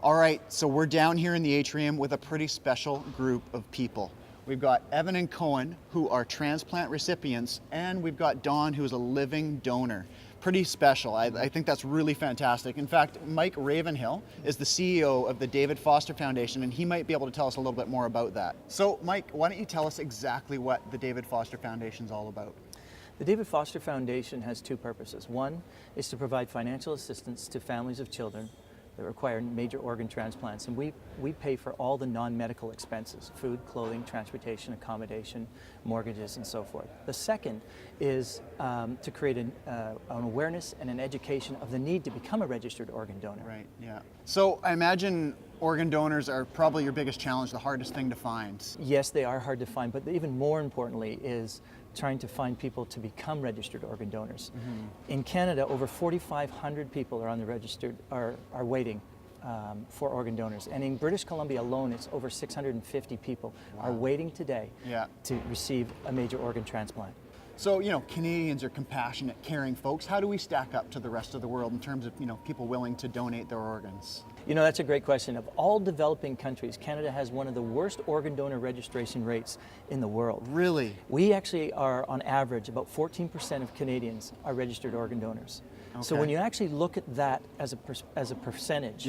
All right, so we're down here in the atrium with a pretty special group of people. We've got Evan and Cohen, who are transplant recipients, and we've got Dawn, who is a living donor. Pretty special. I think that's really fantastic. In fact, Mike Ravenhill is the CEO of the David Foster Foundation, and he might be able to tell us a little bit more about that. So, Mike, why don't you tell us exactly what the David Foster Foundation is all about? The David Foster Foundation has two purposes. One is to provide financial assistance to families of children that require major organ transplants, and we pay for all the non-medical expenses: food, clothing, transportation, accommodation, mortgages, and so forth. The second is to create an awareness and an education of the need to become a registered organ donor. Right, yeah. So I imagine organ donors are probably your biggest challenge, the hardest thing to find. Yes, they are hard to find, but even more importantly is trying to find people to become registered organ donors. Mm-hmm. In Canada, over 4,500 people are on the registered, are waiting for organ donors. And in British Columbia alone, it's over 650 people are waiting today to receive a major organ transplant. So, you know, Canadians are compassionate, caring folks. How do we stack up to the rest of the world in terms of, you know, people willing to donate their organs? You know, that's a great question. Of all developing countries, Canada has one of the worst organ donor registration rates in the world. Really? We actually are, on average, about 14% of Canadians are registered organ donors. Okay. So when you actually look at that as a percentage,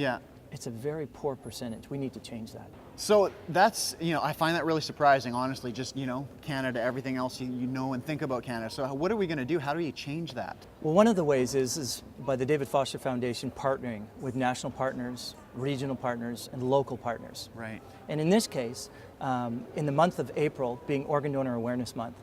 it's a very poor percentage. We need to change that. So that's, you know, I find that really surprising, honestly, just, you know, Canada, everything else you know and think about Canada. So what are we going to do? How do we change that? Well, one of the ways is by the David Foster Foundation partnering with national partners, regional partners, and local partners. Right. And in this case, in the month of April, being Organ Donor Awareness Month,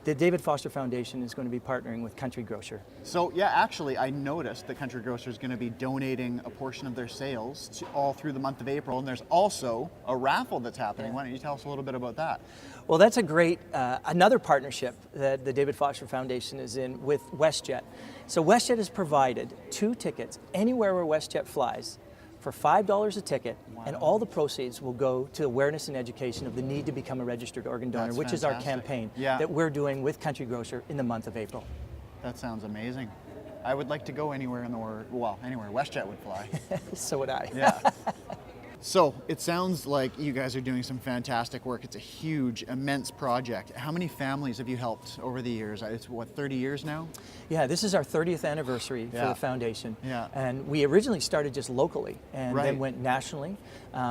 the David Foster Foundation is going to be partnering with Country Grocer. So yeah, actually I noticed that Country Grocer is going to be donating a portion of their sales all through the month of April, and there's also a raffle that's happening. Yeah. Why don't you tell us a little bit about that? Well, that's a great, another partnership that the David Foster Foundation is in with WestJet. So WestJet has provided 2 tickets anywhere where WestJet flies for $5 a ticket, and all the proceeds will go to awareness and education of the need to become a registered organ donor, which is our campaign that we're doing with Country Grocer in the month of April. That sounds amazing. I would like to go anywhere in the world, well, anywhere WestJet would fly. So would I. Yeah. So it sounds like you guys are doing some fantastic work. It's a huge, immense project. How many families have you helped over the years? It's what, 30 years now? Yeah, this is our 30th anniversary for the foundation. Yeah. And we originally started just locally and then went nationally,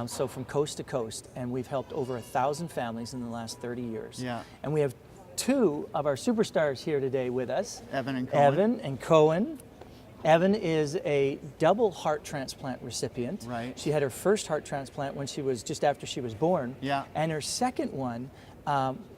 so from coast to coast. And we've helped over 1,000 families in the last 30 years. Yeah. And we have 2 of our superstars here today with us. Evan and Cohen. Evan and Cohen. Evan is a double heart transplant recipient. Right. She had her first heart transplant when she was just after she was born. Yeah. And her second one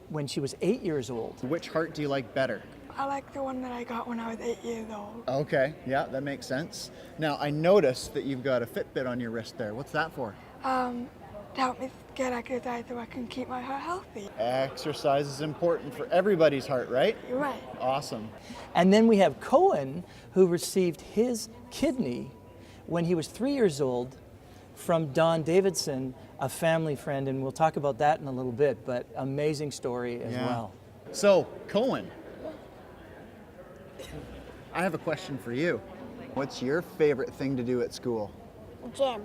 when she was 8 years old. Which heart do you like better? I like the one that I got when I was 8 years old. Okay, yeah, that makes sense. Now, I noticed that you've got a Fitbit on your wrist there. What's that for? To help me get exercise so I can keep my heart healthy. Exercise is important for everybody's heart, right? You're right. Awesome. And then we have Cohen, who received his kidney when he was 3 years old from Don Davidson, a family friend, and we'll talk about that in a little bit, but amazing story as well. So, Cohen, I have a question for you. What's your favorite thing to do at school? Gym.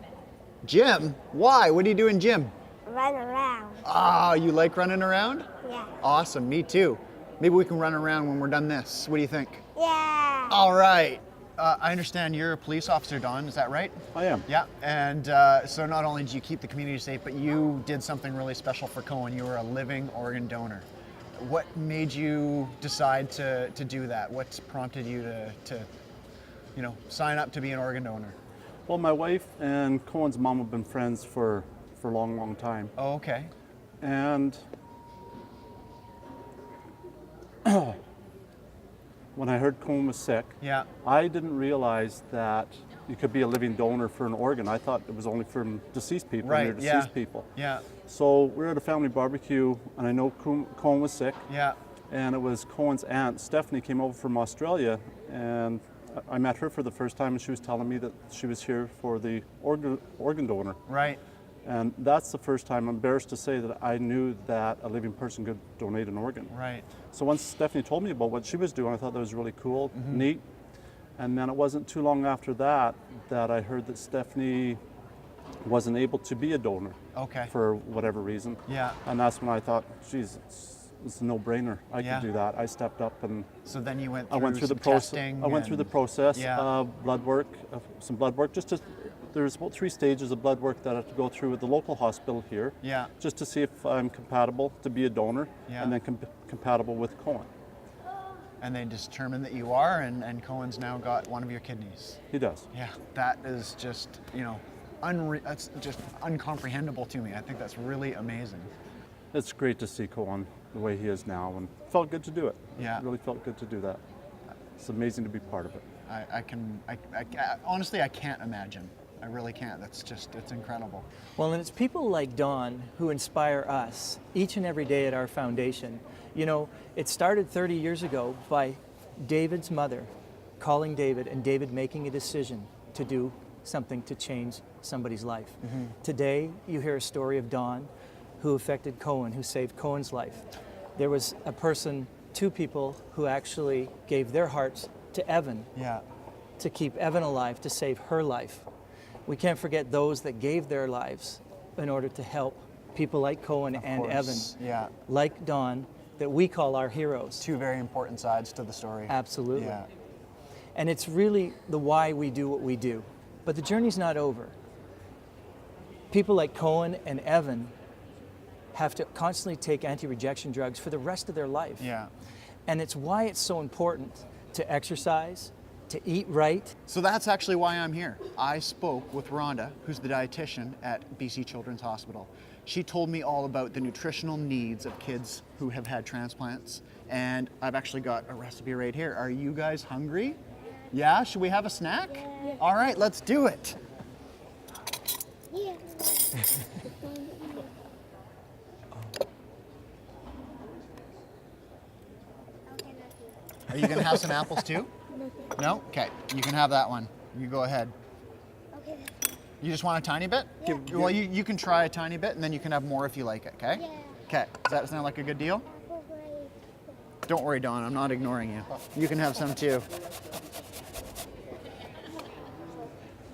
Gym? Why? What do you do in gym? Run around. Ah, you like running around? Yeah. Awesome, me too. Maybe we can run around when we're done this. What do you think? Yeah. All right. I understand you're a police officer, Don, is that right? I am. Yeah, and so not only did you keep the community safe, but you did something really special for Cohen. You were a living organ donor. What made you decide to do that? What prompted you to you know, sign up to be an organ donor? Well, my wife and Cohen's mom have been friends for a long, long time. Oh, okay. And when I heard Cohen was sick, I didn't realize that you could be a living donor for an organ. I thought it was only from deceased people, near deceased people. Yeah. So we were at a family barbecue, and I know Cohen was sick. Yeah. And it was Cohen's aunt, Stephanie, came over from Australia, and I met her for the first time, and she was telling me that she was here for the organ donor. Right. And that's the first time, I'm embarrassed to say, that I knew that a living person could donate an organ. Right. So once Stephanie told me about what she was doing, I thought that was really cool, neat. And then it wasn't too long after that that I heard that Stephanie wasn't able to be a donor Okay. for whatever reason. Yeah. And that's when I thought, geez, it's a no-brainer. I Yeah. could do that. I stepped up and So then you went I through went through the some process. testing I went through the and- process. Yeah. Blood work, some blood work. There's about 3 stages of blood work that I have to go through with the local hospital here. Yeah. Just to see if I'm compatible to be a donor, Yeah. and then compatible with Cohen. And they determined that you are, and Cohen's now got one of your kidneys. He does. Yeah, that is just, that's just uncomprehendable to me. I think that's really amazing. It's great to see Cohen the way he is now, and felt good to do it. Yeah. It really felt good to do that. It's amazing to be part of it. Honestly, I can't imagine. I really can't. It's incredible. Well, and it's people like Dawn who inspire us each and every day at our foundation. You know, it started 30 years ago by David's mother calling David and David making a decision to do something to change somebody's life. Today, you hear a story of Dawn who affected Cohen, who saved Cohen's life. There was a person, 2 people, who actually gave their hearts to Evan Yeah. to keep Evan alive, to save her life. We can't forget those that gave their lives in order to help people like Cohen and Evan, course, yeah. like Dawn, that we call our heroes. 2 very important sides to the story. Absolutely. Yeah. And it's really the why we do what we do. But the journey's not over. People like Cohen and Evan have to constantly take anti-rejection drugs for the rest of their life. Yeah. And it's why it's so important to exercise, to eat right. So that's actually why I'm here. I spoke with Rhonda, who's the dietitian at BC Children's Hospital. She told me all about the nutritional needs of kids who have had transplants, and I've actually got a recipe right here. Are you guys hungry? Yeah? Should we have a snack? Yeah. All right, let's do it. Yeah. Are you gonna have some apples too? No? Okay, you can have that one. You go ahead. Okay. You just want a tiny bit? Yeah. Well, you can try a tiny bit, and then you can have more if you like it, okay? Yeah. Okay, does that sound like a good deal? Don't worry, Dawn, I'm not ignoring you. You can have some too.